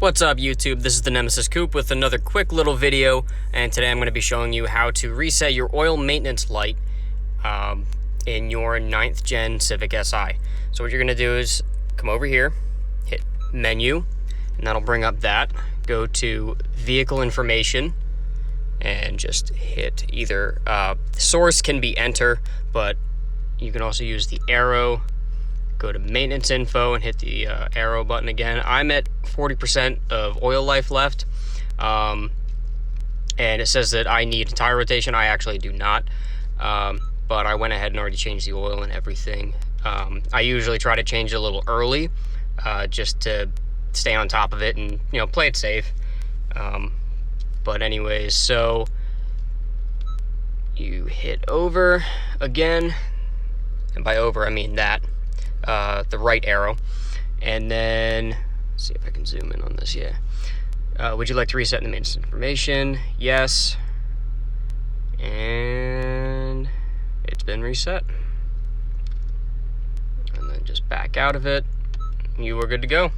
What's up YouTube, this is the Nemesis Coupe with another quick little video, and today I'm going to be showing you how to reset your oil maintenance light in your 9th gen Civic Si. So what you're going to do is come over here, hit menu, and that'll bring up that. Go to vehicle information and just hit either, source can be enter, but you can also use the arrow. Go to maintenance info and hit the arrow button again. I'm at 40% of oil life left, and it says that I need a tire rotation. I actually do not, but I went ahead and already changed the oil and everything. I usually try to change it a little early, just to stay on top of it and play it safe. But anyways, so you hit over again, and by over I mean that. The right arrow, and then let's see if I can zoom in on this. Would you like to reset the maintenance information? Yes, and it's been reset. And then just back out of it, you are good to go.